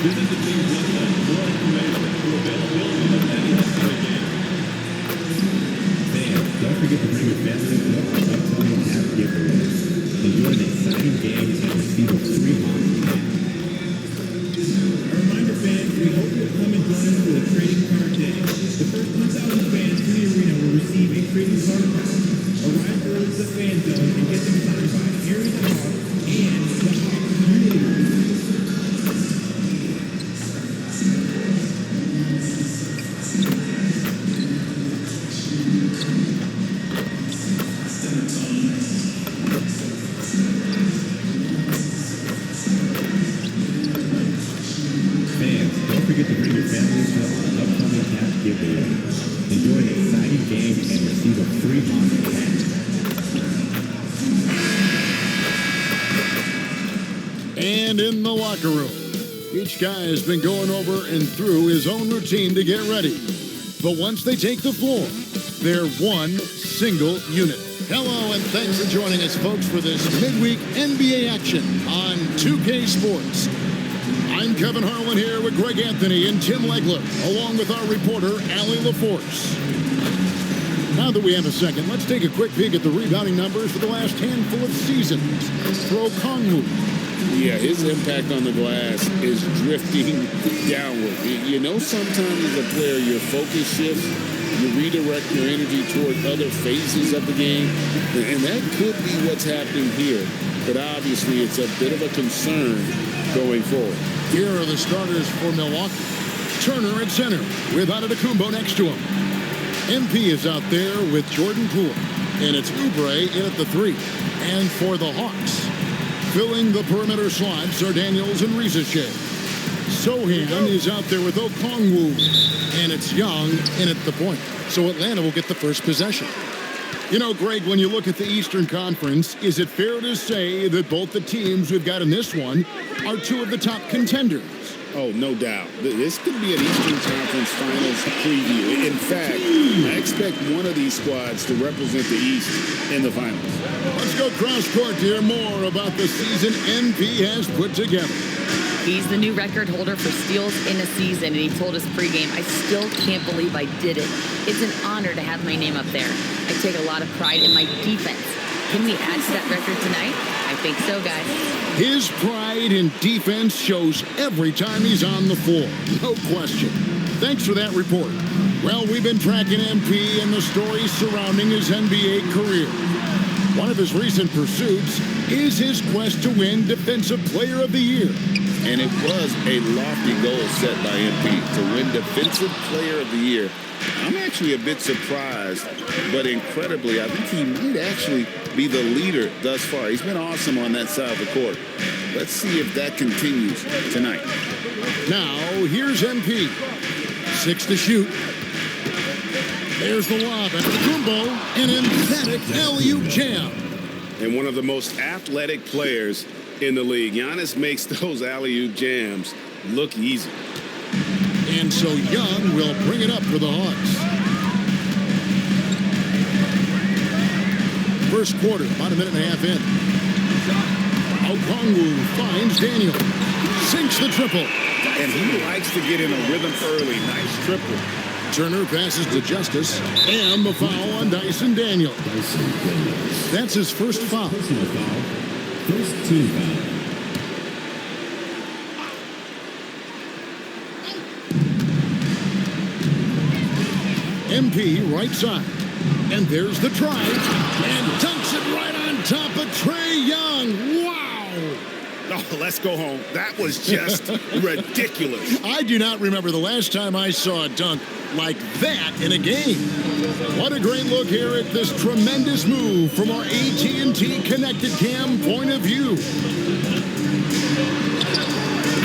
Visit the team's website for more information or availability of any upcoming game. Fans, don't forget to bring your family to our upcoming app giveaway. Enjoy an exciting game and receive a free hockey hat. A reminder, fans, we hope you'll come and join us for the trading card day. The first 1,000 fans in the arena will receive a trading card pack. Arrive early to the fan zone and get them signed by Harry the Hawk and the Hawk community. Fans, don't forget to bring your families to our upcoming hat giveaway. Enjoy an exciting game and receive a free hockey hat. And in the locker room, each guy has been going over and through his own routine to get ready. But once they take the floor, they're one single unit. Hello, and thanks for joining us, folks, for this midweek NBA action on 2K Sports. I'm Kevin Harlan here with Greg Anthony and Tim Legler, along with our reporter, Allie LaForce. Now that we have a second, let's take a quick peek at the rebounding numbers for the last handful of seasons. Throw Kongwu. Yeah, his impact on the glass is drifting downward. You know, sometimes as a player, your focus shifts. You redirect your energy toward other phases of the game. And that could be what's happening here. But obviously, it's a bit of a concern going forward. Here are the starters for Milwaukee. Turner at center with Antetokounmpo next to him. MP is out there with Jordan Poole. And it's Oubre in at the 3. And for the Hawks, filling the perimeter slots are Daniels and Rizachet. Sohan is out there with Okongwu. And it's Young in at the point. So Atlanta will get the first possession. You know, Greg, when you look at the Eastern Conference, is it fair to say that both the teams we've got in this one are two of the top contenders? Oh, no doubt. This could be an Eastern Conference Finals preview. In fact, I expect one of these squads to represent the East in the finals. Let's go cross-court to hear more about the season NP has put together. He's the new record holder for steals in a season, and he told us pregame, I still can't believe I did it. It's an honor to have my name up there. I take a lot of pride in my defense. Can we add to that record tonight? I think so, guys. His pride in defense shows every time he's on the floor. No question. Thanks for that report. Well, we've been tracking MP and the stories surrounding his NBA career. One of his recent pursuits is his quest to win Defensive Player of the Year. And it was a lofty goal set by MP to win Defensive Player of the Year. I'm actually a bit surprised, but incredibly, I think he might actually be the leader thus far. He's been awesome on that side of the court. Let's see if that continues tonight. Now, here's MP. 6 to shoot. There's the lob at Kumbo, an emphatic alley-oop jam. And one of the most athletic players in the league. Giannis makes those alley-oop jams look easy. And so Young will bring it up for the Hawks. First quarter, about a minute and a half in. Okongwu finds Daniel. Sinks the triple. And he likes to get in a rhythm early. Nice triple. Turner passes to Justice. And the foul on Dyson Daniel. That's his first foul. First team foul. MP right side. And there's the try. And dunks it right on top of Trae Young. Wow. Oh, let's go home. That was just ridiculous. I do not remember the last time I saw a dunk like that in a game. What a great look here at this tremendous move from our AT&T Connected Cam point of view.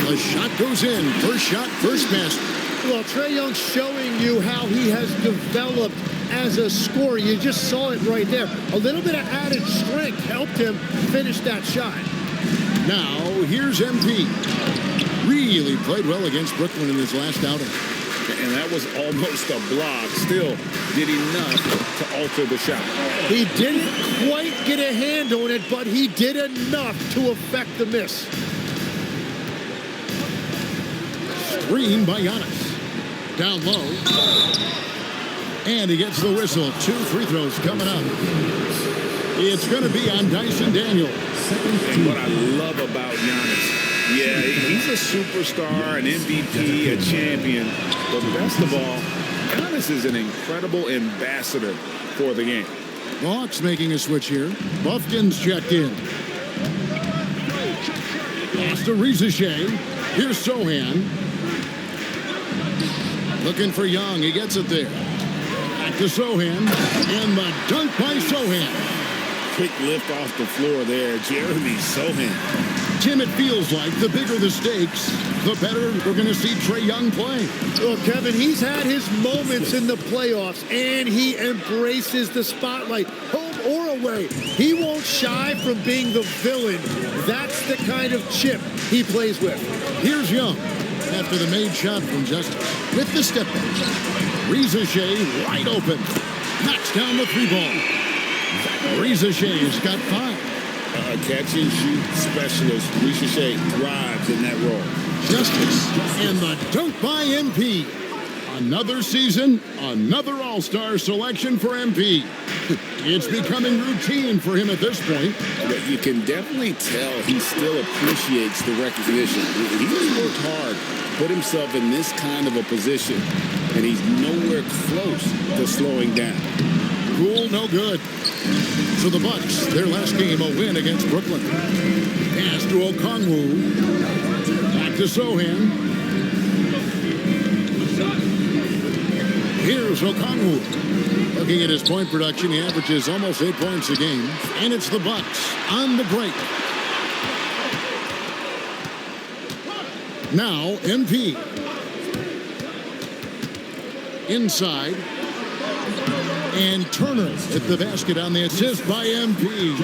The shot goes in. First shot, first pass. Well, Trae Young showing you how he has developed as a scorer. You just saw it right there. A little bit of added strength helped him finish that shot. Now, here's MP. Really played well against Brooklyn in his last outing. And that was almost a block. Still did enough to alter the shot. He didn't quite get a hand on it, but he did enough to affect the miss. Screen by Giannis. Down low. And he gets the whistle. 2 free throws coming up. It's going to be on Dyson Daniels. And what I love about Giannis, yeah, he's a superstar, an MVP, a champion. But best of all, Giannis is an incredible ambassador for the game. The Hawks making a switch here. Buffkin's checked in. Pass to Rizashay. Here's Sohan. Looking for Young. He gets it there. Back to Sohan. And the dunk by Sohan. Quick lift off the floor there, Jeremy Sohan. Tim, it feels like the bigger the stakes, the better we're going to see Trae Young play. Well, Kevin, he's had his moments in the playoffs, and he embraces the spotlight, home or away. He won't shy from being the villain. That's the kind of chip he plays with. Here's Young after the made shot from Justice with the step back. Rizashay wide open. Knocks down the 3-ball. Rizashay's got 5. A catch-and-shoot specialist, Rizashay thrives in that role. Justice and the dunk by MP. Another season, another All-Star selection for MP. It's becoming routine for him at this point. But you can definitely tell he still appreciates the recognition. He's worked hard, put himself in this kind of a position, and he's nowhere close to slowing down. Cool, no good. So the Bucks, their last game, a win against Brooklyn. Pass to Okongwu. Back to Sohan. Here's Okongwu. Looking at his point production, he averages almost 8 points a game. And it's the Bucks on the break. Now, MP. Inside. And Turner at the basket on the assist by MP.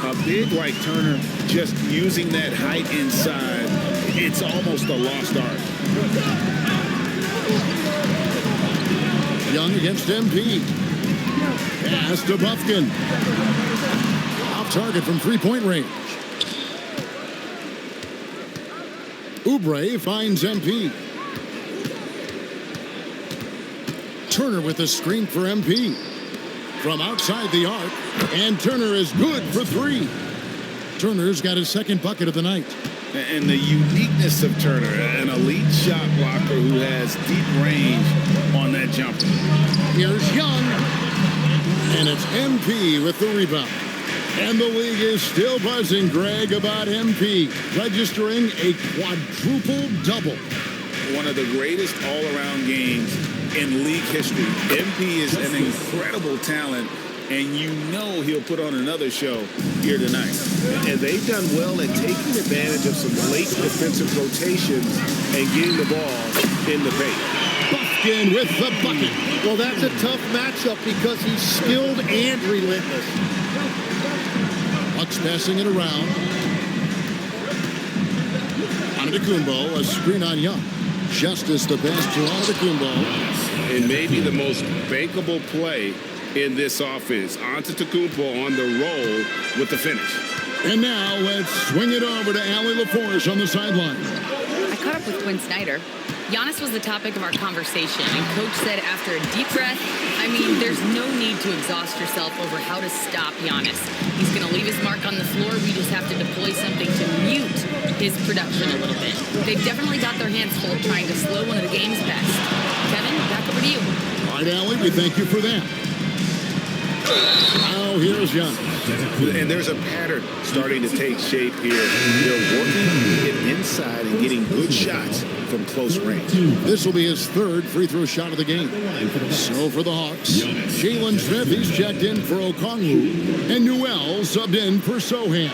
A big like Turner, just using that height inside, it's almost a lost art. Young against MP. Pass to Buffkin. Off target from 3-point range. Oubre finds MP. Turner with a screen for MP. From outside the arc. And Turner is good for 3. Turner's got his second bucket of the night. And the uniqueness of Turner, an elite shot blocker who has deep range on that jumper. Here's Young. And it's MP with the rebound. And the league is still buzzing, Greg, about MP registering a quadruple double. One of the greatest all-around games in league history. MP is an incredible talent, and you know he'll put on another show here tonight. And they've done well at taking advantage of some late defensive rotations and getting the ball in the paint. Buffkin with the bucket. Well, that's a tough matchup because he's skilled and relentless. Bucks passing it around. Antetokounmpo, a screen on Young. Justice the pass to Antetokounmpo. And maybe the most bankable play in this offense. Antetokounmpo on the roll with the finish. And now let's swing it over to Allie LaForce on the sideline. I caught up with Quinn Snyder. Giannis was the topic of our conversation, and Coach said after a deep breath, I mean, there's no need to exhaust yourself over how to stop Giannis. He's going to leave his mark on the floor. We just have to deploy something to mute his production a little bit. They've definitely got their hands full trying to slow one of the game's best. Kevin, back over to you. All right, Allie, we thank you for that. Now here's Young. And there's a pattern starting to take shape here. They're working it inside and getting good shots from close range. This will be his 3rd free throw shot of the game. So for the Hawks, Jalen Smith, he's checked in for Okongwu, and Newell subbed in for Sohan.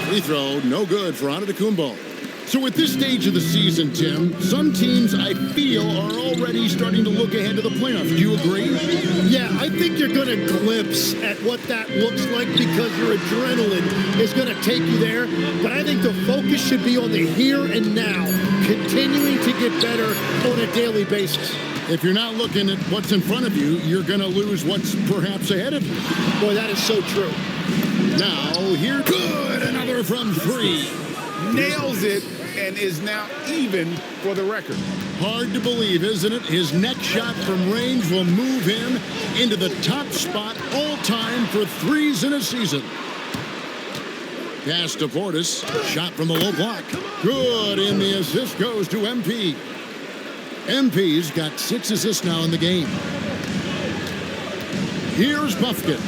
Free throw, no good for Antetokounmpo. So at this stage of the season, Tim, some teams I feel are already starting to look ahead to the playoffs. Do you agree? Yeah, I think you're going to glimpse at what that looks like because your adrenaline is going to take you there. But I think the focus should be on the here and now, continuing to get better on a daily basis. If you're not looking at what's in front of you, you're going to lose what's perhaps ahead of you. Boy, that is so true. Now, here, good, another from 3. Nails it and is now even for the record. Hard to believe, isn't it? His next shot from range will move him into the top spot all time for threes in a season. Pass to Portis. Shot from the low block. Good, and the assist goes to MP. MP's got 6 assists now in the game. Here's Buffkin.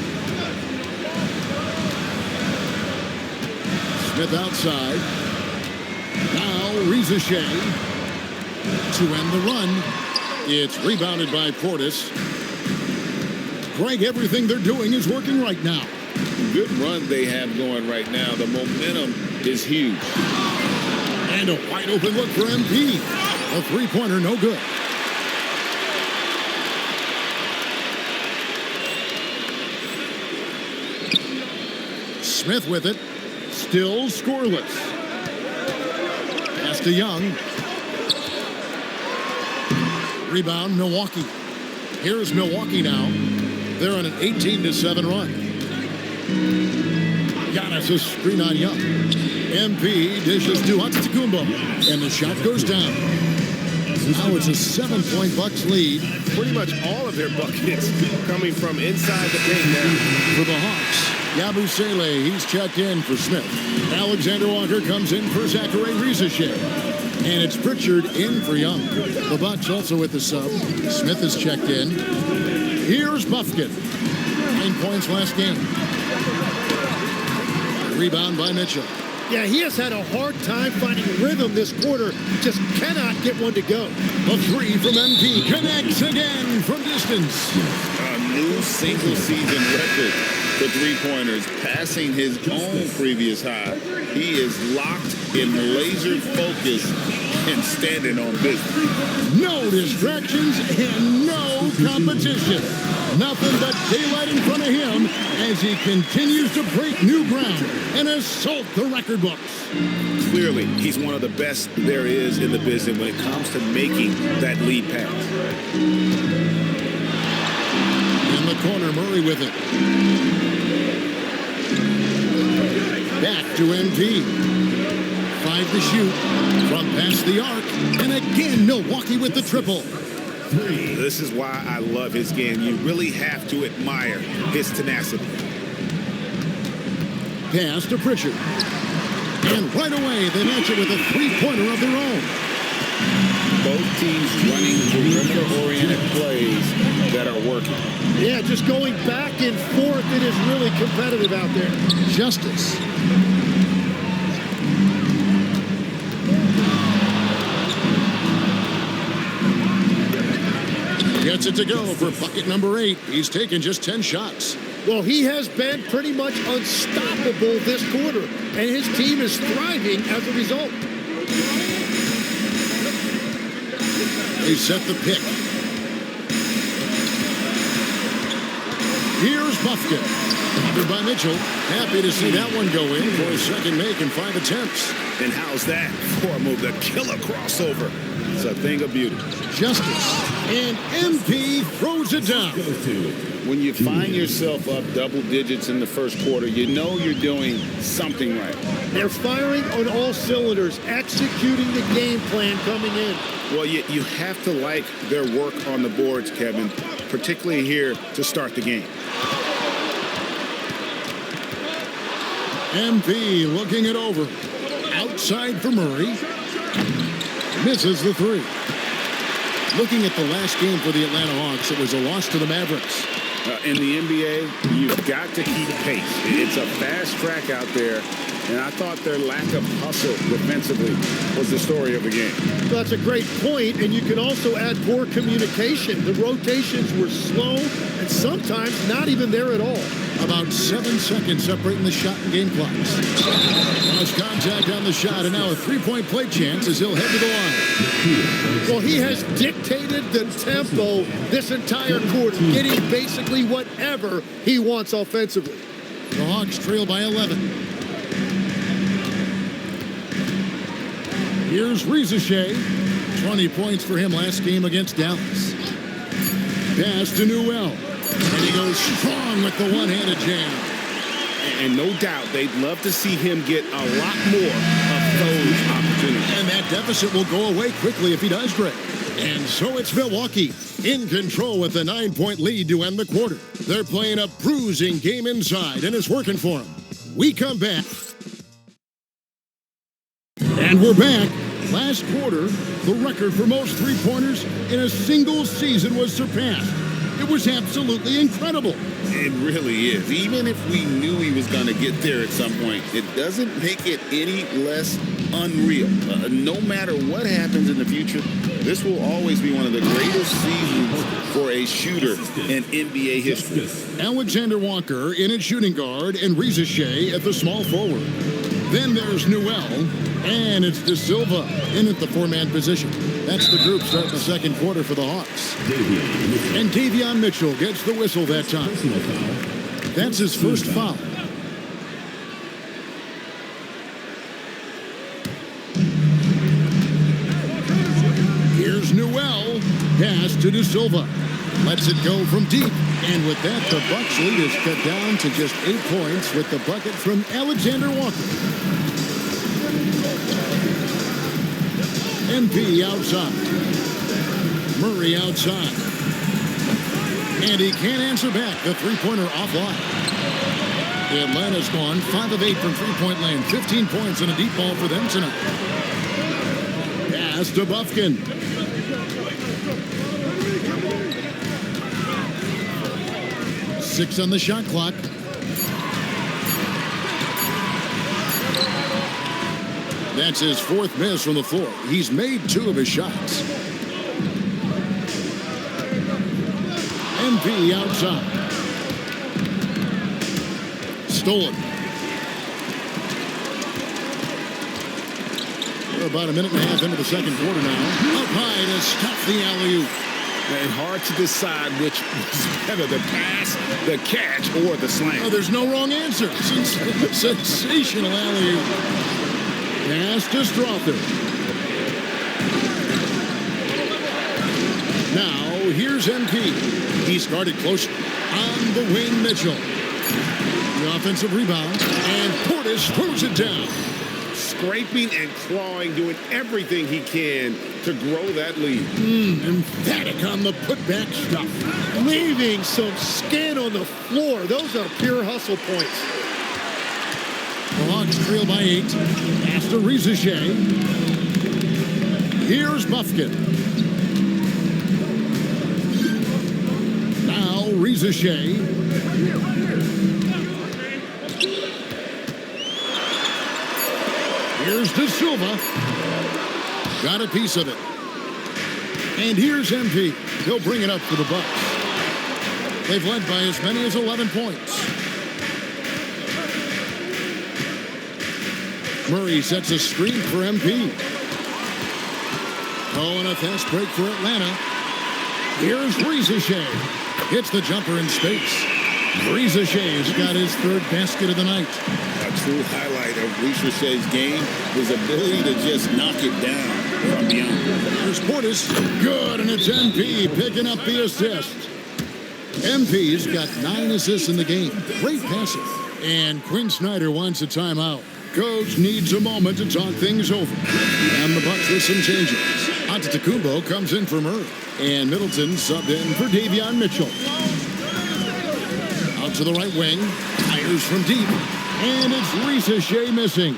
Smith outside. Now Reza Shea to end the run. It's rebounded by Portis. Greg, everything they're doing is working right now. Good run they have going right now. The momentum is huge. And a wide open look for MP. A three-pointer, no good. Smith with it. Still scoreless. Pass to Young. Rebound, Milwaukee. Here's Milwaukee now. They're on an 18-7 run. Giannis a screen on Young. MP dishes to Antetokounmpo, and the shot goes down. Now it's a 7-point Bucks lead. Pretty much all of their buckets coming from inside the paint now. For the Hawks, Yabusele, he's checked in for Smith. Alexander Walker comes in for Zachary Reza-Shea. And it's Pritchard in for Young. The Bucks also with the sub. Smith is checked in. Here's Buffkin. 9 points last game. Rebound by Mitchell. Yeah, he has had a hard time finding rhythm this quarter. Just cannot get one to go. A three from MP. Connects again from distance. A new single-season record for three-pointers, passing his own previous high. He is locked in laser focus and standing on business. No distractions and no competition. Nothing but daylight in front of him as he continues to break new ground and assault the record books. Clearly, he's one of the best there is in the business when it comes to making that lead pass. In the corner, Murray with it. Back to MP. 5 to shoot from past the arc. And again, Milwaukee with the triple. This is why I love his game. You really have to admire his tenacity. Pass to Pritchard. And right away, they match it with a three-pointer of their own. Both teams running perimeter-oriented plays that are working. Yeah, just going back and forth. It is really competitive out there. Justice. Gets it to go for bucket number 8. He's taken just 10 shots. Well, he has been pretty much unstoppable this quarter, and his team is thriving as a result. They set the pick. Here's Buffkin. Covered by Mitchell. Happy to see that one go in for his second make in 5 attempts. And how's that for a move? The killer crossover. It's a thing of beauty. Justice. And MP throws it down. When you find yourself up double digits in the first quarter, you know you're doing something right. They're firing on all cylinders, executing the game plan coming in. Well, you have to like their work on the boards, Kevin, particularly here to start the game. MP looking it over. Outside for Murray. Misses the three. Looking at the last game for the Atlanta Hawks, it was a loss to the Mavericks. In the NBA, you've got to keep pace. It's a fast track out there, and I thought their lack of hustle defensively was the story of the game. That's a great point, and you can also add poor communication. The rotations were slow and sometimes not even there at all. About 7 seconds separating the shot and game clocks. Lost contact on the shot, and now a three-point play chance as he'll head to the line. Well, he has dictated the tempo this entire quarter, getting basically whatever he wants offensively. The Hawks trail by 11. Here's Reza-Shea. 20 points for him last game against Dallas. Pass to Newell. And he goes strong with the one-handed jam. And no doubt, they'd love to see him get a lot more those opportunities. And that deficit will go away quickly if he does, Greg. And so it's Milwaukee in control with a 9-point lead to end the quarter. They're playing a bruising game inside, and it's working for them. We come back. And we're back. Last quarter, the record for most three-pointers in a single season was surpassed. It was absolutely incredible. It really is. Even if we knew he was going to get there at some point, it doesn't make it any less unreal. No matter what happens in the future, this will always be one of the greatest seasons for a shooter in NBA history. Alexander Walker in at shooting guard and Reza Shea at the small forward. Then there's Newell, and it's De Silva in at the four-man position. That's the group starting the second quarter for the Hawks. And Davion Mitchell gets the whistle that time. That's his first foul. Here's Newell. Pass to De Silva. Lets it go from deep. And with that, the Bucks lead is cut down to just 8 points with the bucket from Alexander Walker. MP outside. Murray outside. And he can't answer back. The three-pointer offline. Atlanta's gone 5 of 8 from three-point land. 15 points and a deep ball for them tonight. Pass to Bufkin. Six on the shot clock. That's his fourth miss from the floor. He's made 2 of his shots. MP outside. Stolen. We're about a minute and a half into the second quarter now. Up high to stop the alley-oop. And hard to decide which was better, the pass, the catch, or the slam. Oh, there's no wrong answer. Sensational alley-oop. Pass to Strother. Now, here's MP. He's guarded close on the wing, Mitchell. The offensive rebound, and Portis throws it down. Scraping and clawing, doing everything he can to grow that lead. Emphatic on the putback stuff. Leaving some skin on the floor. Those are pure hustle points. The Hawks trail by 8. Pass to Reza Shea. Here's Bufkin. Now Reza Shea. Here's De Silva. Got a piece of it. And here's MP. He'll bring it up for the Bucks. They've led by as many as 11 points. Murray sets a screen for MP. Oh, and a fast break for Atlanta. Here's Reza Shea. Hits the jumper in space. Reza Shea's got his third basket of the night. A true highlight of Reza Shea's game, his ability to just knock it down from beyond. There's Portis. Good, and it's MP picking up the assist. MP's got 9 assists in the game. Great passing. And Quinn Snyder wants a timeout. Coach needs a moment to talk things over. And the Bucks with some changes. Antetokounmpo comes in for Murray. And Middleton subbed in for Davion Mitchell. Out to the right wing. Fires from deep. And it's Reza Shea missing.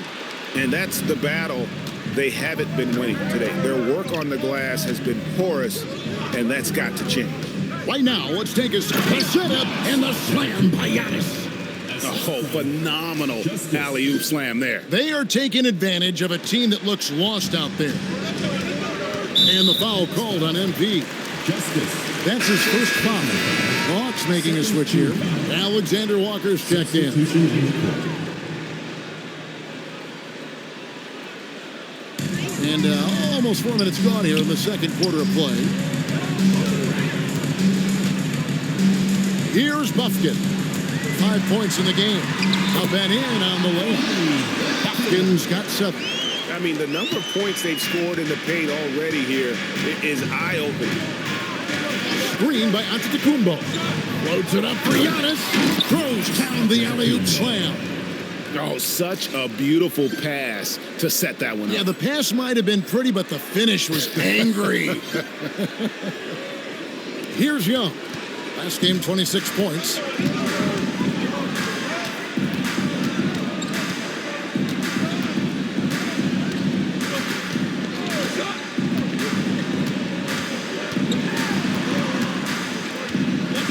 And that's the battle they haven't been winning today. Their work on the glass has been porous, and that's got to change. Right now, let's take a setup and the slam by Giannis. Oh, phenomenal alley-oop slam there. They are taking advantage of a team that looks lost out there. And the foul called on MP. That's his first foul. Hawks making a switch here. Alexander Walker's checked in. And almost 4 minutes gone here in the second quarter of play. Here's Bufkin. 5 points in the game. Up and in on the way. Bufkin's got 7. I mean, the number of points they've scored in the paint already here is eye-opening. Screen by Antetokounmpo. Floats it up for Giannis. Throws down the alley-oop slam. Oh, such a beautiful pass to set that one up. Yeah, the pass might have been pretty, but the finish was angry. Here's Young. Last game, 26 points.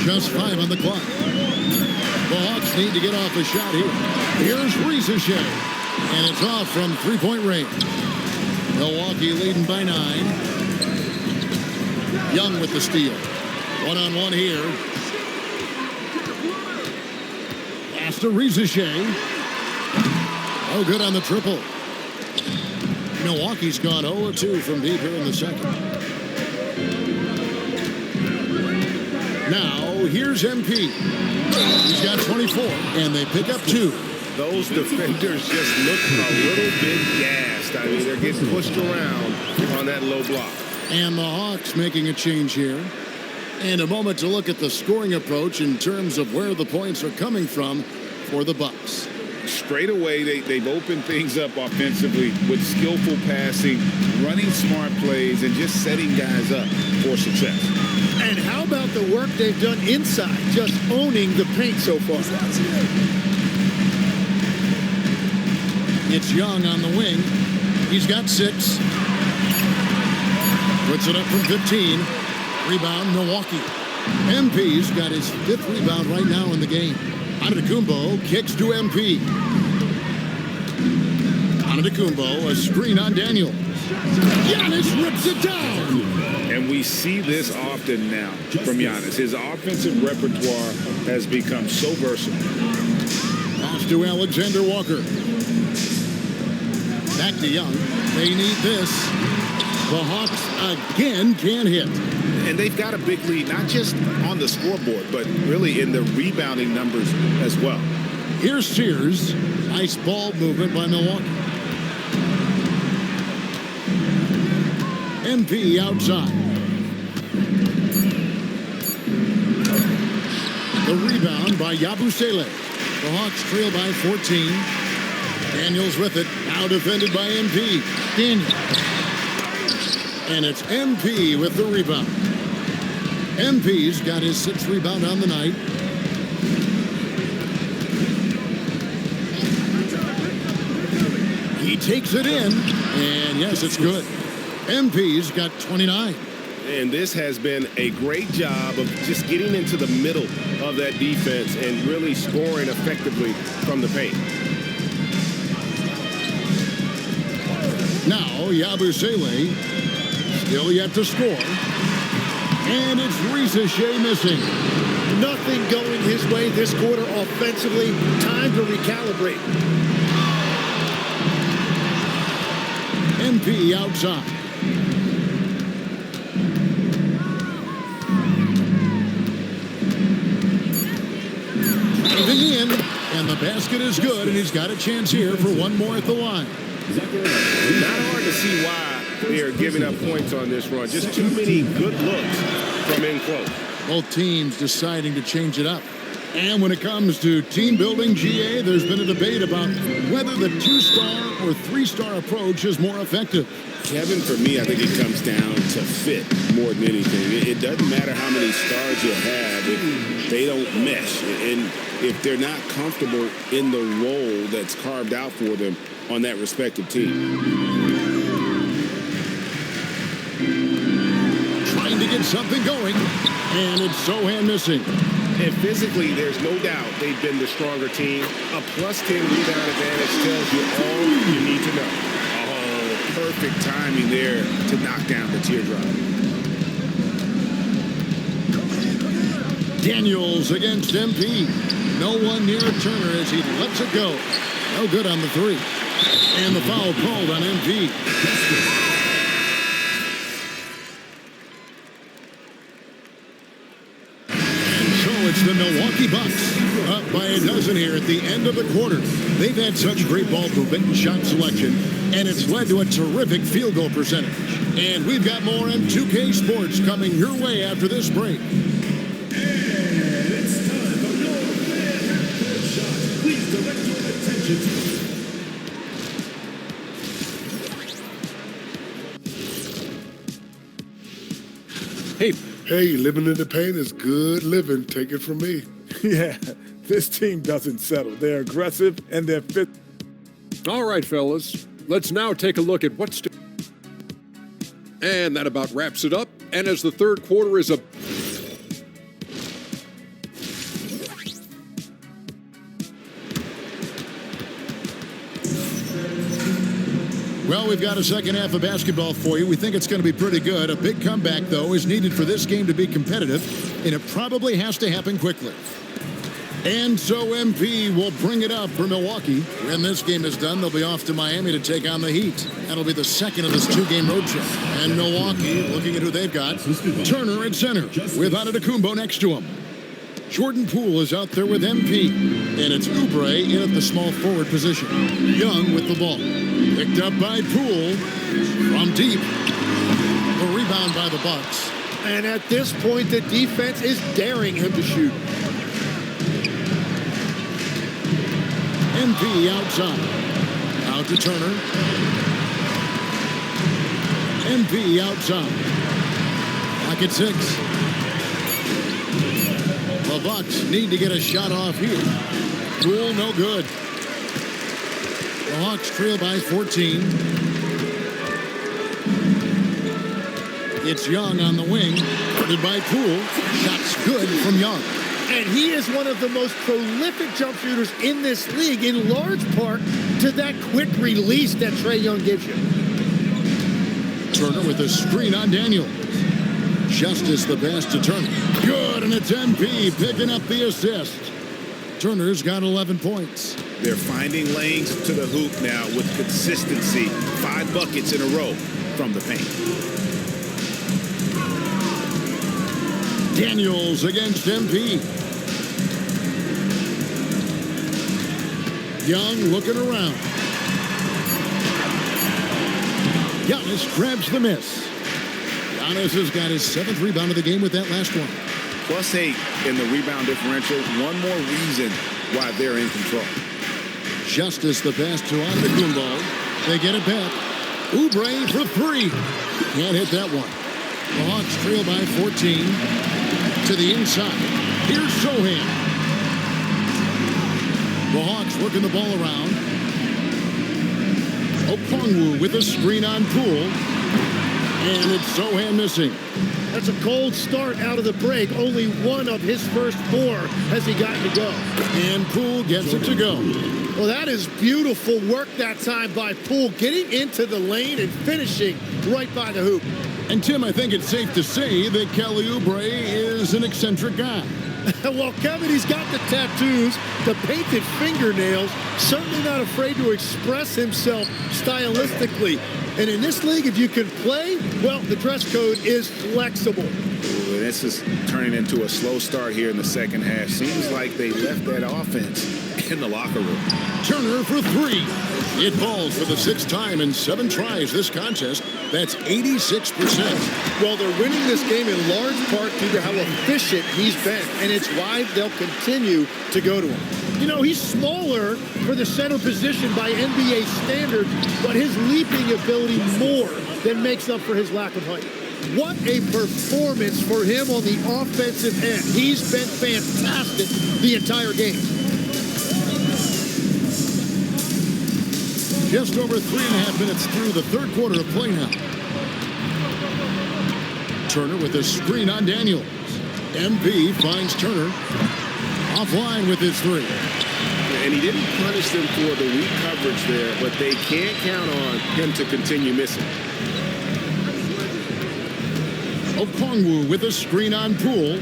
Just 5 on the clock. The Hawks need to get off a shot here. Here's Ricochet. And it's off from three-point range. Milwaukee leading by 9. Young with the steal. One-on-one here. Pass to Ricochet. Oh, good on the triple. Milwaukee's gone 0-2 from deep here in the second. Now, here's MP. He's got 24, and they pick up 2. Those defenders just look a little bit gassed. I mean, they're getting pushed around on that low block. And the Hawks making a change here. And a moment to look at the scoring approach in terms of where the points are coming from for the Bucks. Straight away, they've opened things up offensively with skillful passing, running smart plays, and just setting guys up for success. And how about the work they've done inside, just owning the paint so far? It's Young on the wing. He's got 6. Puts it up from 15. Rebound, Milwaukee. MP's got his 5th rebound right now in the game. Antetokounmpo kicks to MP. Antetokounmpo, a screen on Daniel. Giannis rips it down. And we see this often now from Giannis. His offensive repertoire has become so versatile. Pass to Alexander Walker. Back to Young. They need this. The Hawks again can't hit. And they've got a big lead, not just on the scoreboard, but really in the rebounding numbers as well. Here's Sears. Nice ball movement by Milwaukee. MP outside. The rebound by Yabusele. The Hawks trail by 14. Daniels with it. Now defended by MP. Daniel. And it's MP with the rebound. MP's got his 6th rebound on the night. He takes it in, and yes, it's good. MP's got 29. And this has been a great job of just getting into the middle of that defense and really scoring effectively from the paint. Now, Yabusele still yet to score. And it's Ricochet missing. Nothing going his way this quarter offensively. Time to recalibrate. MP outside. Driving in, and the basket is good, and he's got a chance here for one more at the line. Not hard to see why they are giving up points on this run. Just too many good looks from in close. Both teams deciding to change it up. And when it comes to team building, GA, there's been a debate about whether the 2-star or 3-star approach is more effective. Kevin, for me, I think it comes down to fit more than anything. It doesn't matter how many stars you have if they don't mesh. And if they're not comfortable in the role that's carved out for them on that respective team. Trying to get something going, and it's Sohan missing. And physically, there's no doubt they've been the stronger team. A +10 rebound advantage tells you all you need to know. Oh, perfect timing there to knock down the teardrop. Daniels against MP. No one near Turner as he lets it go. No good on the 3. And the foul called on MP. It's the Milwaukee Bucks up by a dozen here at the end of the quarter. They've had such great ball movement and shot selection, and it's led to a terrific field goal percentage. And we've got more on 2K Sports coming your way after this break. And it's time for your fan shot. Please direct your attention Hey, living in the paint is good living. Take it from me. Yeah, this team doesn't settle. They're aggressive and they're fit. All right, fellas, let's now take a look at what's... And that about wraps it up. And as the third quarter is Well, we've got a second half of basketball for you. We think it's going to be pretty good. A big comeback, though, is needed for this game to be competitive, and it probably has to happen quickly. And so MP will bring it up for Milwaukee. When this game is done, they'll be off to Miami to take on the Heat. That'll be the second of this two-game road trip. And Milwaukee, looking at who they've got, Turner at center with Antetokounmpo next to him. Jordan Poole is out there with MP. And it's Oubre in at the small forward position. Young with the ball. Picked up by Poole from deep. The rebound by the Bucks. And at this point, the defense is daring him to shoot. MP outside. Out to Turner. MP outside. Clock at 6. The Bucks need to get a shot off here. Poole, no good. The Hawks trail by 14. It's Young on the wing. Guarded by Poole. Shots good from Young. And he is one of the most prolific jump shooters in this league, in large part to that quick release that Trae Young gives you. Turner with a screen on Daniel. Justice the pass to Turner. Good, and it's MP picking up the assist. Turner's got 11 points. They're finding lanes to the hoop now with consistency. 5 buckets in a row from the paint. Daniels against MP. Young looking around. Giannis grabs the miss. Giannis has got his 7th rebound of the game with that last one. +8 in the rebound differential. One more reason why they're in control. Justice the pass to Antetokounmpo. They get it back. Oubre for 3. Can't hit that one. The Hawks trail by 14. To the inside. Here's Sohan. The Hawks working the ball around. Okongwu with a screen on Poole. And it's Sohan missing. That's a cold start out of the break. Only one of his first 4 has he gotten to go. And Poole gets it to go. Well, that is beautiful work that time by Poole, getting into the lane and finishing right by the hoop. And Tim, I think it's safe to say that Kelly Oubre is an eccentric guy. Well, Kevin, he's got the tattoos, the painted fingernails, certainly not afraid to express himself stylistically. And in this league, if you can play, well, the dress code is flexible. Ooh, this is turning into a slow start here in the second half. Seems like they left that offense in the locker room. Turner for 3. It falls for the 6th time in 7 tries this contest. That's 86%. Well, they're winning this game in large part due to how efficient he's been, and it's why they'll continue to go to him. You know, he's smaller for the center position by NBA standards, but his leaping ability more than makes up for his lack of height. What a performance for him on the offensive end. He's been fantastic the entire game. Just over 3.5 minutes through the third quarter of play now. Turner with a screen on Daniels. MP finds Turner offline with his 3. And he didn't punish them for the weak coverage there, but they can't count on him to continue missing. Okongwu with a screen on Poole.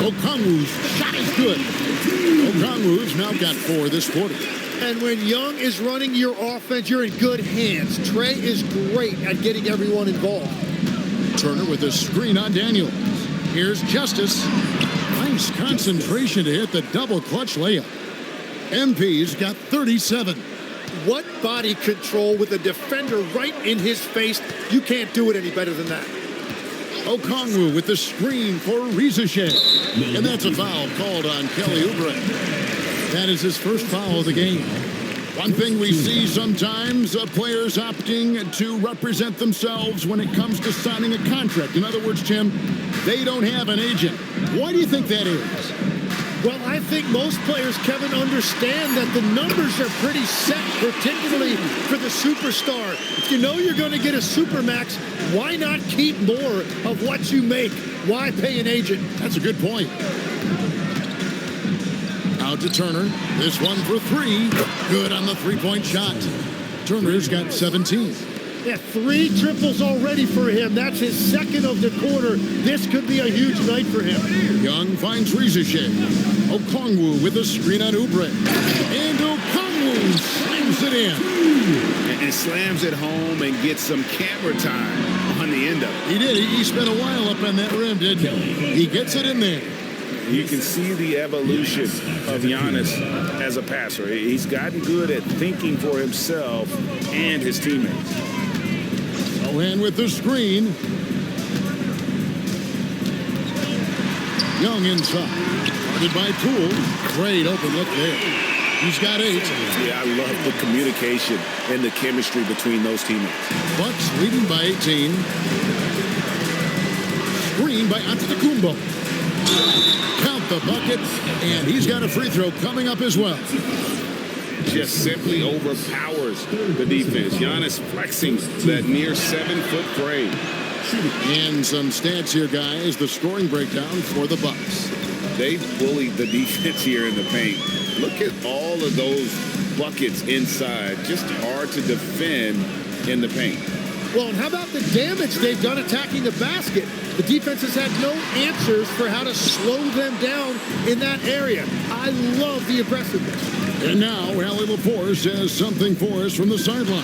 Okongwu's shot is good. Okongwu's now got 4 this quarter. And when Young is running your offense, you're in good hands. Trae is great at getting everyone involved. Turner with a screen on Daniels. Here's Justice. Nice concentration to hit the double clutch layup. MP's got 37. What body control with a defender right in his face. You can't do it any better than that. Okongwu with the screen for Rizeshe. And that's a foul called on Kelly Oubre. That is his first foul of the game. One thing we see sometimes, players opting to represent themselves when it comes to signing a contract. In other words, Tim, they don't have an agent. Why do you think that is? Well, I think most players, Kevin, understand that the numbers are pretty set, particularly for the superstar. If you know you're going to get a supermax, why not keep more of what you make? Why pay an agent? That's a good point. Out to Turner. This one for three. Good on the three-point shot. Turner's got 17. Yeah, 3 triples already for him. That's his second of the quarter. This could be a huge night for him. Young finds Rizichet. Okongwu with a screen on Oubre. And Okongwu slams it in. And slams it home and gets some camera time on the end of it. He did. He spent a while up on that rim, didn't he? He gets it in there. You can see the evolution of Giannis as a passer. He's gotten good at thinking for himself and his teammates. And with the screen. Young inside. Guarded by Poole. Great open look there. He's got 8. Yeah, I love the communication and the chemistry between those teammates. Bucks leading by 18. Screen by Antetokounmpo. Count the bucket, and he's got a free throw coming up as well. Just simply overpowers the defense. Giannis flexing that near 7-foot frame. And some stats here, guys. The scoring breakdown for the Bucks. They bullied the defense here in the paint. Look at all of those buckets inside. Just hard to defend in the paint. Well, and how about the damage they've done attacking the basket? The defense has had no answers for how to slow them down in that area. I love the aggressiveness. And now, Allie LaForce has something for us from the sideline.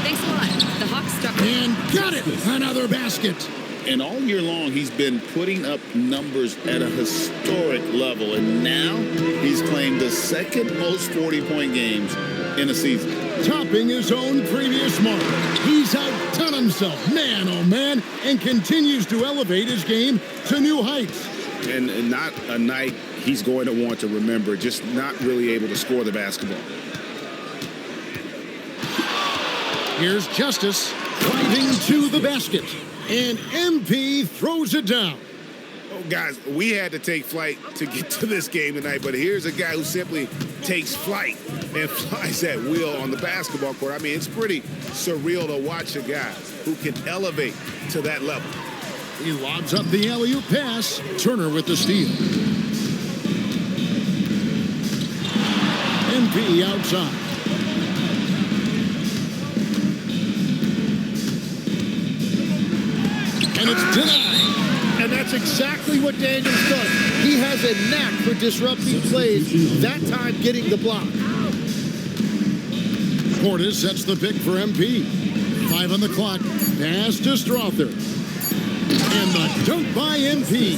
Thanks a lot. The Hawks struck. And got it! Another basket. And all year long, he's been putting up numbers at a historic level. And now he's claimed the second most 40-point games in a season. Topping his own previous mark. He's outdone himself, man, oh man, and continues to elevate his game to new heights. And not a night he's going to want to remember, just not really able to score the basketball. Here's Justice driving to the basket, and MP throws it down. Oh, guys, we had to take flight to get to this game tonight, but here's a guy who simply takes flight and flies at will on the basketball court. I mean, it's pretty surreal to watch a guy who can elevate to that level. He lobs up the alley-oop pass. Turner with the steal. MP outside. And it's denied. And that's exactly what Daniels does. He has a knack for disrupting plays, that time getting the block. Portis sets the pick for MP. 5 on the clock. Pass to Strother. And the dunk by MP.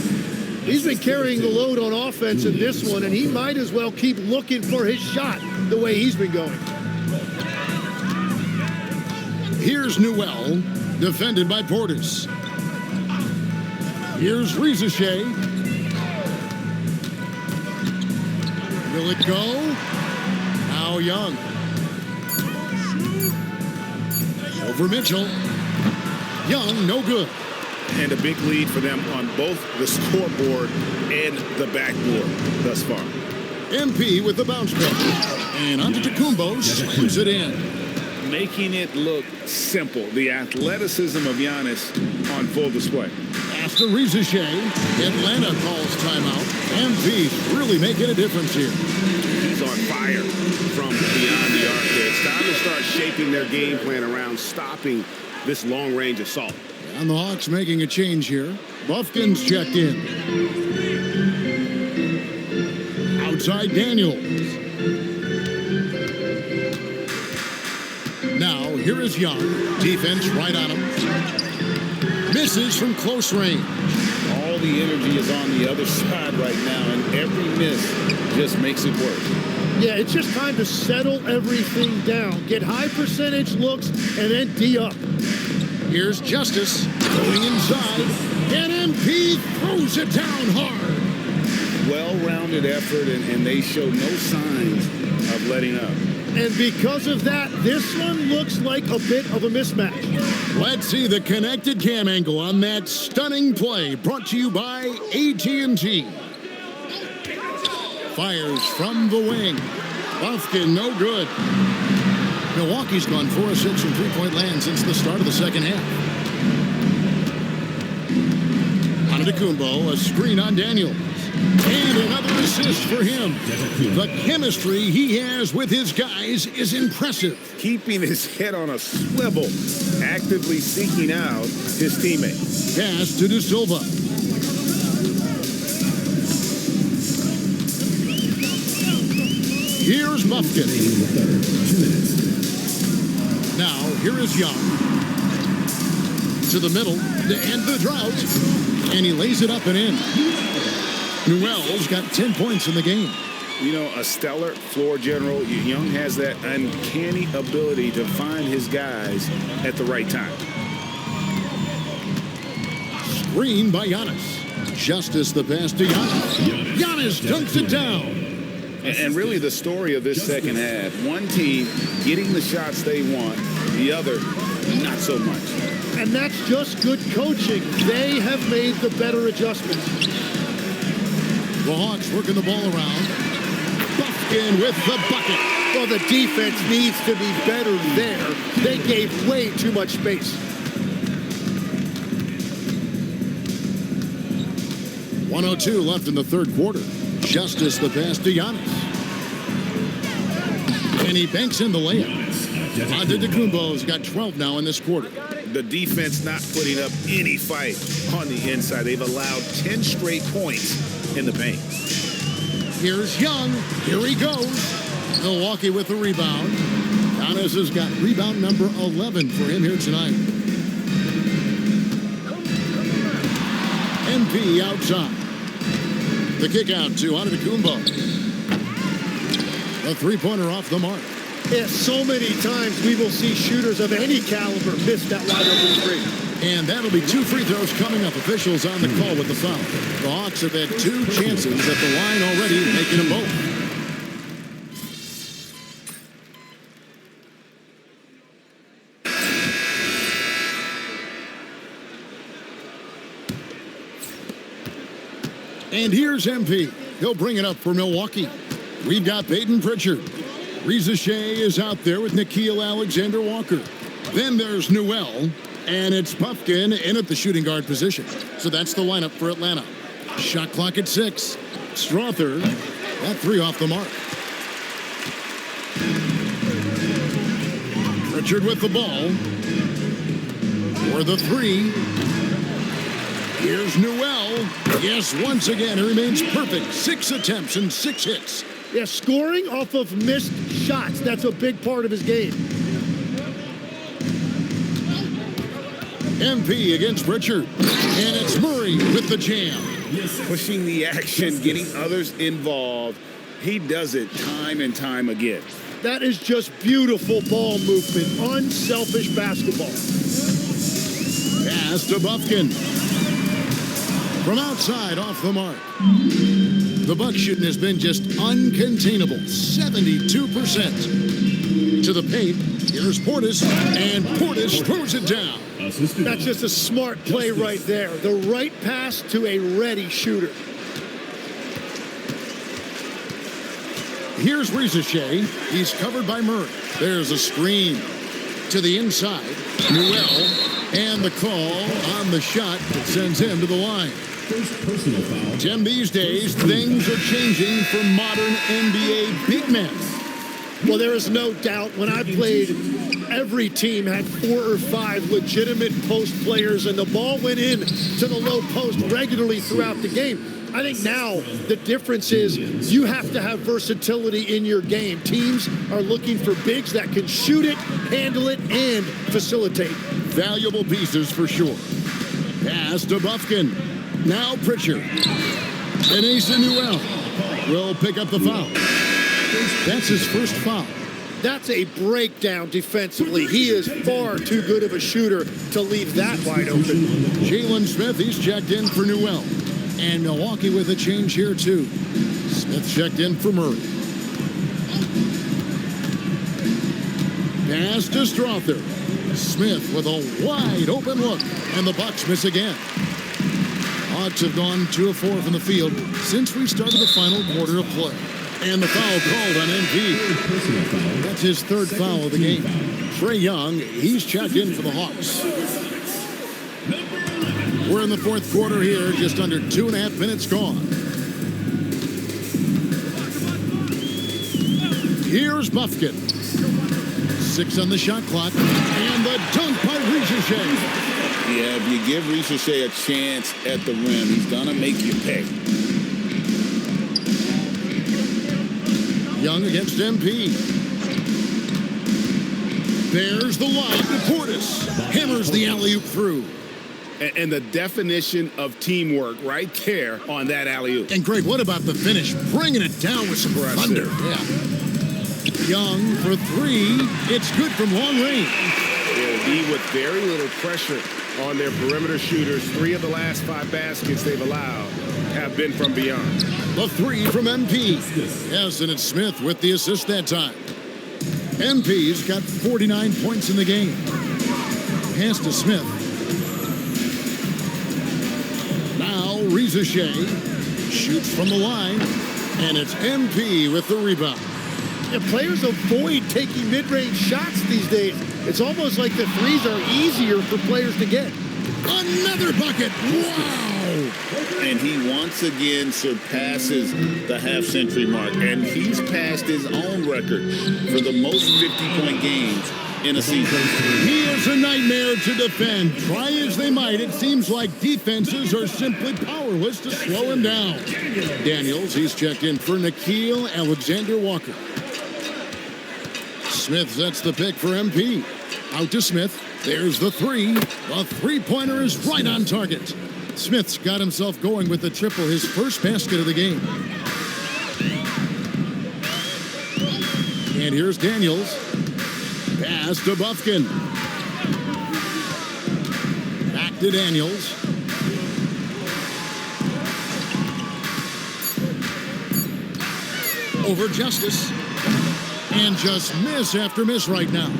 He's been carrying the load on offense in this one, and he might as well keep looking for his shot the way he's been going. Here's Newell, defended by Portis. Here's Rizichet. Will it go? Now Young. Over Mitchell. Young, no good. And a big lead for them on both the scoreboard and the backboard thus far. MP with the bounce pass. And Antetokounmpo slams it in. Making it look simple. The athleticism of Giannis on full display. After Rizichet, Atlanta calls timeout. MP's really making a difference here. He's on fire from beyond the arc there. It's time to start shaping their game plan around stopping this long-range assault. And the Hawks making a change here. Buffkin's checked in. Outside Daniels. Now, here is Young. Defense right on him. Misses from close range. All the energy is on the other side right now, and every miss just makes it worse. Yeah, it's just time to settle everything down. Get high percentage looks and then D up. Here's Justice going inside, and MP throws it down hard. well-rounded effort, and they show no signs of letting up. And because of that, this one looks like a bit of a mismatch. Let's see the connected cam angle on that stunning play, brought to you by AT&T. Fires from the wing. Buffkin, no good. Milwaukee's gone 4 of 6 from three-point land since the start of the second half. Antetokounmpo, a screen on Daniels. And another assist for him. The chemistry he has with his guys is impressive. Keeping his head on a swivel, actively seeking out his teammate. Pass to De Silva. Here's Buffkin. Now, here is Young. To the middle to end the drought. And he lays it up and in. Newell's got 10 points in the game. You know, a stellar floor general. Young has that uncanny ability to find his guys at the right time. Screen by Giannis. Justice the pass to Giannis. Giannis dunks it down. And really the story of this second half, one team getting the shots they want, the other not so much. And that's just good coaching. They have made the better adjustments. The Hawks working the ball around. Buffkin with the bucket. Well, the defense needs to be better there. They gave way too much space. 1:02 left in the third quarter. Justice the pass to Giannis. And he banks in the layup. Antetokounmpo's got 12 now in this quarter. The defense not putting up any fight on the inside. They've allowed 10 straight points in the paint. Here's Young. Here he goes. Milwaukee with the rebound. Giannis has got rebound number 11 for him here tonight. MP outside. The kick out to Antetokounmpo. A three-pointer off the mark. Yeah, so many times we will see shooters of any caliber miss that wide open three. And that'll be 2 free throws coming up. Officials on the call with the foul. The Hawks have had 2 chances at the line already, making them both. And here's MP. He'll bring it up for Milwaukee. We've got Peyton Pritchard. Reza Shea is out there with Nickeil Alexander-Walker. Then there's Newell, and it's Buffkin in at the shooting guard position. So that's the lineup for Atlanta. Shot clock at 6. Strother, that 3 off the mark. Pritchard with the ball. For the 3. Here's Newell. Yes, once again, he remains perfect. 6 attempts and 6 hits. Yeah, scoring off of missed shots. That's a big part of his game. MP against Pritchard. And it's Murray with the jam. Pushing the action, getting others involved. He does it time and time again. That is just beautiful ball movement. Unselfish basketball. Pass to Buffkin. From outside, off the mark. The Bucks shooting has been just uncontainable. 72%. To the paint. Here's Portis. And Portis throws it down. That's just a smart play right there. The right pass to a ready shooter. Here's Reza Shea. He's covered by Murray. There's a screen. To the inside. Newell. And the call on the shot that sends him to the line. First personal foul. Tim, these days, things are changing for modern NBA big men. Well, there is no doubt when I played, every team had 4 or 5 legitimate post players, and the ball went in to the low post regularly throughout the game. I think now the difference is you have to have versatility in your game. Teams are looking for bigs that can shoot it, handle it, and facilitate. Valuable pieces for sure. Pass to Buffkin. Now Pritchard. And Asa Newell will pick up the foul. That's his first foul. That's a breakdown defensively. He is far too good of a shooter to leave that wide open. Jalen Smith, he's checked in for Newell. And Milwaukee with a change here, too. Smith checked in for Murray. Pass to Strother. Smith with a wide open look. And the Bucks miss again. Hawks have gone 2 of 4 from the field since we started the final quarter of play. And the foul called on MP. That's his 3rd foul of the game. Trae Young, he's checked in for the Hawks. We're in the 4th quarter here, just under 2.5 minutes gone. Here's Buffkin. 6 on the shot clock. And the dunk by Ricochet. Yeah, if you give Ricochet a chance at the rim, he's going to make you pay. Young against MP. There's the lob to Portis. Hammers the alley-oop through. And the definition of teamwork right there on that alley-oop. And Greg, what about the finish? Bringing it down with some thunder. Yeah. Young for 3. It's good from long range. It'll be with very little pressure on their perimeter shooters. 3 of the last 5 baskets they've allowed have been from beyond. The 3 from MP. Yes, and it's Smith with the assist that time. MP's got 49 points in the game. Pass to Smith. Now Ricochet shoots from the line, and it's MP with the rebound. Yeah, players avoid taking mid-range shots these days. It's almost like the threes are easier for players to get. Another bucket. Wow. And he once again surpasses the half-century mark. And he's passed his own record for the most 50-point games in a season. He is a nightmare to defend. Try as they might, it seems like defenses are simply powerless to slow him down. Daniels, he's checked in for Nickeil Alexander-Walker. Smith sets the pick for MP. Out to Smith. There's the 3. The three-pointer is right on target. Smith's got himself going with the triple, his first basket of the game. And here's Daniels. Pass to Buffkin. Back to Daniels. Over Justice. And just miss after miss right now.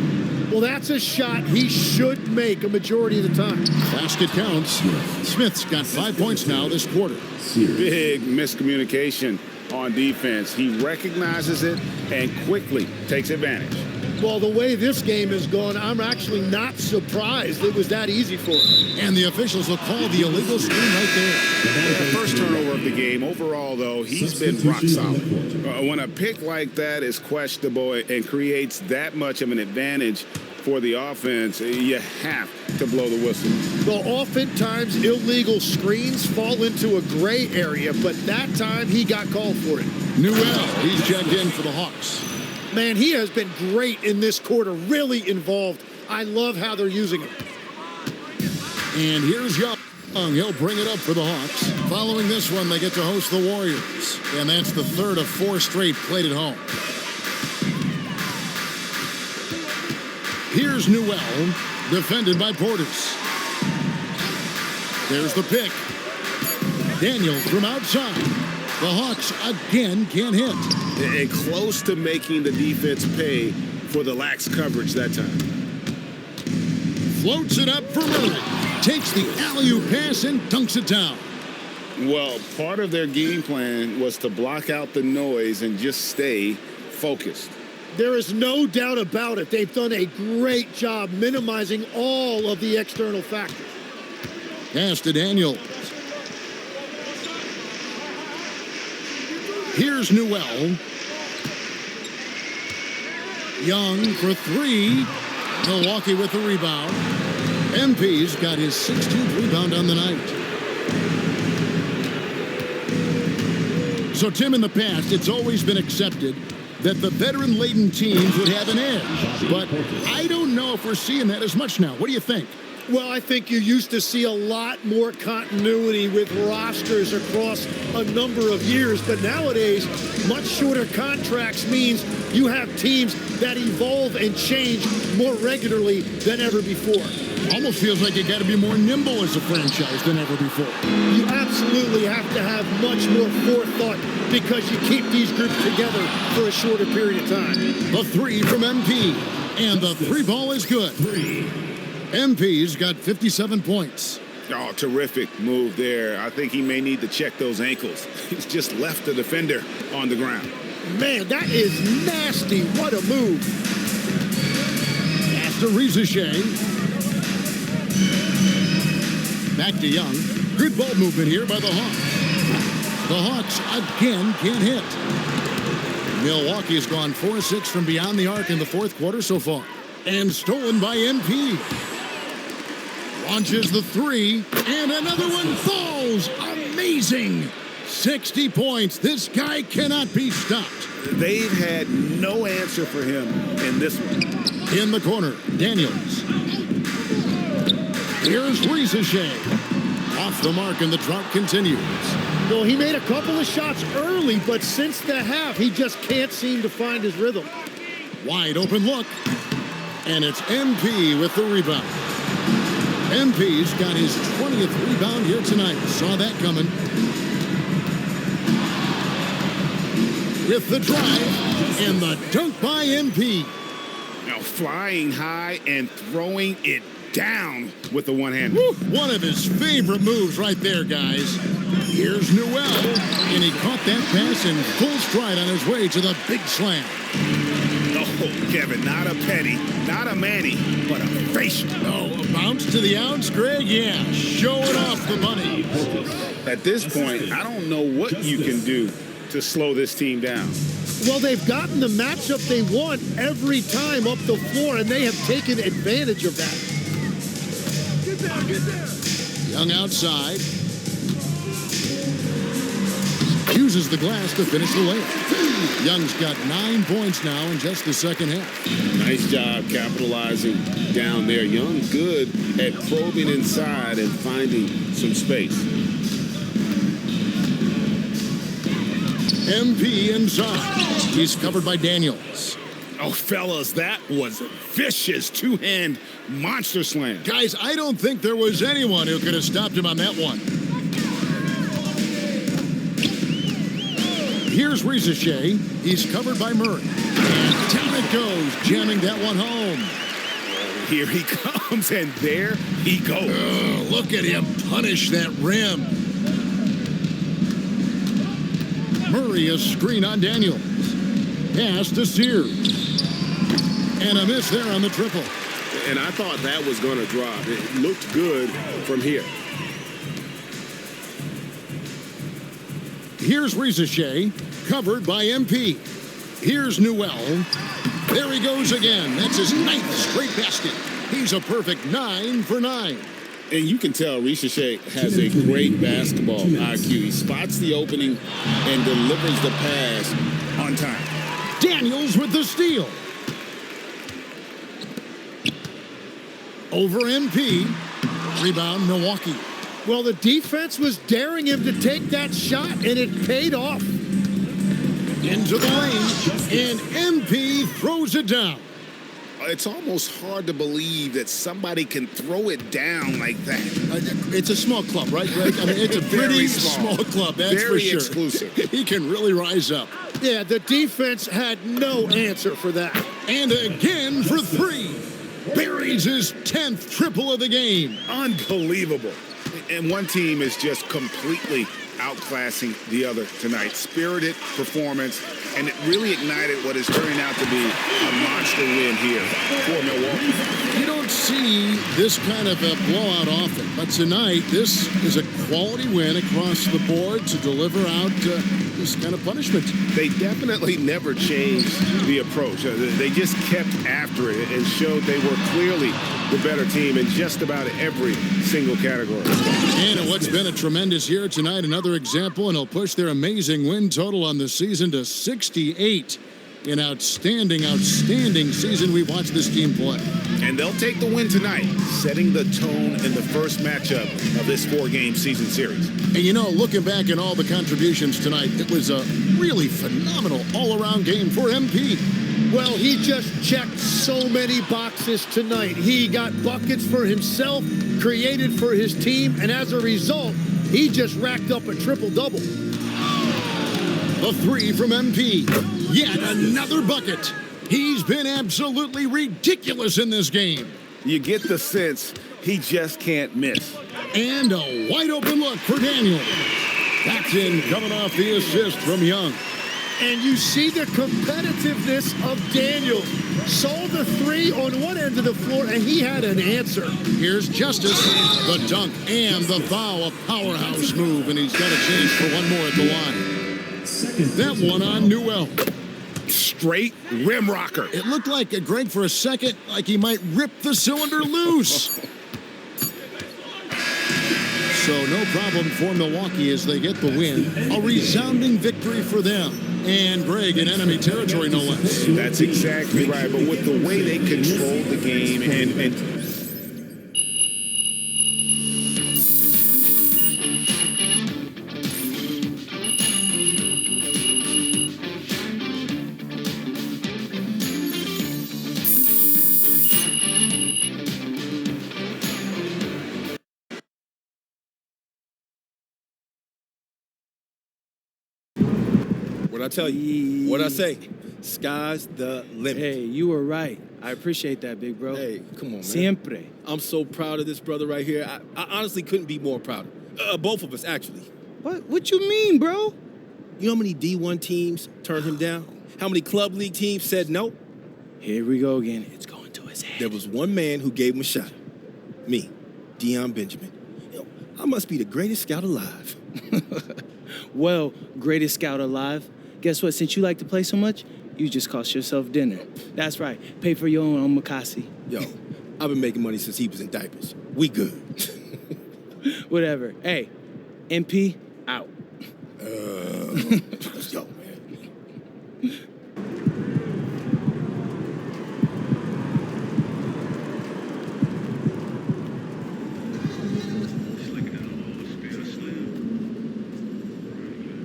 Well, that's a shot he should make a majority of the time. Basket counts. Smith's got 5 points now this quarter. Big miscommunication on defense. He recognizes it and quickly takes advantage. Well, the way this game has gone, I'm actually not surprised it was that easy for him. And the officials will call the illegal screen right there. The first turnover of the game. Overall, though, he's been rock solid. When a pick like that is questionable and creates that much of an advantage for the offense, you have to blow the whistle. Well, oftentimes illegal screens fall into a gray area, but that time he got called for it. Newell, he's checked in for the Hawks. Man, he has been great in this quarter, really involved. I love how they're using him. And here's Young. He'll bring it up for the Hawks. Following this one, they get to host the Warriors. And that's the 3rd of 4 straight played at home. Here's Newell, defended by Portis. There's the pick. Daniels from outside. The Hawks again can't hit. And close to making the defense pay for the lax coverage that time. Floats it up for Murray. Takes the alley-oop pass and dunks it down. Well, part of their game plan was to block out the noise and just stay focused. There is no doubt about it. They've done a great job minimizing all of the external factors. Pass to Daniels. Here's Newell. Young for 3. Milwaukee with the rebound. MP's got his 16th rebound on the night. So, Tim, in the past, it's always been accepted that the veteran-laden teams would have an edge. But I don't know if we're seeing that as much now. What do you think? Well, I think you used to see a lot more continuity with rosters across a number of years, but nowadays, much shorter contracts means you have teams that evolve and change more regularly than ever before. Almost feels like you got to be more nimble as a franchise than ever before. You absolutely have to have much more forethought because you keep these groups together for a shorter period of time. The three from MP, and the three ball is good. MP's got 57 points. Oh, terrific move there. I think he may need to check those ankles. He's just left the defender on the ground. Man, that is nasty. What a move. Pass to Rizachet. Back to Young. Good ball movement here by the Hawks. The Hawks again can't hit. Milwaukee's gone 4-6 from beyond the arc in the fourth quarter so far. And stolen by MP. Launches the three, and another one falls. Amazing. 60 points. This guy cannot be stopped. They've had no answer for him in this one. In the corner, Daniels. Here's Rizachet. Off the mark, and the drought continues. Well, he made a couple of shots early, but since the half, he just can't seem to find his rhythm. Wide open look. And it's MP with the rebound. MP's got his 20th rebound here tonight. Saw that coming. With the drive and the dunk by MP. Now flying high and throwing it down with the one hand. One of his favorite moves right there, guys. Here's Newell, and he caught that pass in full stride on his way to the big slam. Oh, Kevin, not a penny, not a Manny, but a facial. Oh, a bounce to the outs, Greg? Yeah, showing off the money. At this point, I don't know what you can do to slow this team down. Well, they've gotten the matchup they want every time up the floor, and they have taken advantage of that. Young outside. Uses the glass to finish the layup. Young's got 9 points now in just the second half. Nice job capitalizing down there. Young good at probing inside and finding some space. MP inside. He's covered by Daniels. Oh, fellas, that was a vicious two-hand monster slam. Guys, I don't think there was anyone who could have stopped him on that one. Here's Rizachet. He's covered by Murray. And down it goes, jamming that one home. Here he comes, and there he goes. Oh, look at him punish that rim. Murray, a screen on Daniels. Pass to Sears. And a miss there on the triple. And I thought that was going to drop. It looked good from here. Here's Rizachet, covered by MP. Here's Newell. There he goes again. That's his 9th straight basket. He's a perfect 9 for 9. And you can tell Rizachet has a great basketball IQ. He spots the opening and delivers the pass on time. Daniels with the steal. Over MP. Rebound, Milwaukee. Well, the defense was daring him to take that shot, and it paid off. Into the lane, and MP throws it down. It's almost hard to believe that somebody can throw it down like that. It's a small club, right, Greg? I mean, it's a pretty small club, that's very for sure. Exclusive. He can really rise up. Yeah, the defense had no answer for that. And again for 3. Buries his 10th triple of the game. Unbelievable. And one team is just completely outclassing the other tonight. Spirited performance, and it really ignited what is turning out to be a monster win here for Milwaukee. You don't see this kind of a blowout often, but tonight this is a quality win across the board to deliver out this kind of punishment. They definitely never changed the approach. They just kept after it and showed they were clearly the better team in just about every single category. And what's been a tremendous year tonight, another example, and he'll push their amazing win total on the season to 68. An outstanding season we've watched this team play. And they'll take the win tonight, setting the tone in the first matchup of this 4-game season series. And you know, looking back at all the contributions tonight, it was a really phenomenal all-around game for MP. Well, he just checked so many boxes tonight. He got buckets for himself, created for his team, and as a result, he just racked up a triple-double. The three from MP. Yet another bucket. He's been absolutely ridiculous in this game. You get the sense he just can't miss. And a wide open look for Daniel. That's in coming off the assist from Young. And you see the competitiveness of Daniel. Saw the three on one end of the floor, and he had an answer. Here's Justice, the dunk and the foul, a powerhouse move, and he's got a chance for one more at the line. That one on Newell. Straight rim rocker. It looked like Greg for a second, like he might rip the cylinder loose. So no problem for Milwaukee as they get the win. A resounding victory for them. And Greg in enemy territory, no less. That's exactly right. But with the way they controlled the game and What'd I tell you? What'd I say? Sky's the limit. Hey, you were right. I appreciate that, big bro. Hey, come on, man. Siempre. I'm so proud of this brother right here. I honestly couldn't be more proud. Both of us, actually. What you mean, bro? You know how many D1 teams turned him down? How many club league teams said no? Here we go again. It's going to his head. There was one man who gave him a shot. Me, Deion Benjamin. You know, I must be the greatest scout alive. Well, greatest scout alive. Guess what? Since you like to play so much, you just cost yourself dinner. That's right. Pay for your own omakase. Yo, I've been making money since he was in diapers. We good. Whatever. Hey, MP, out. Yo, man.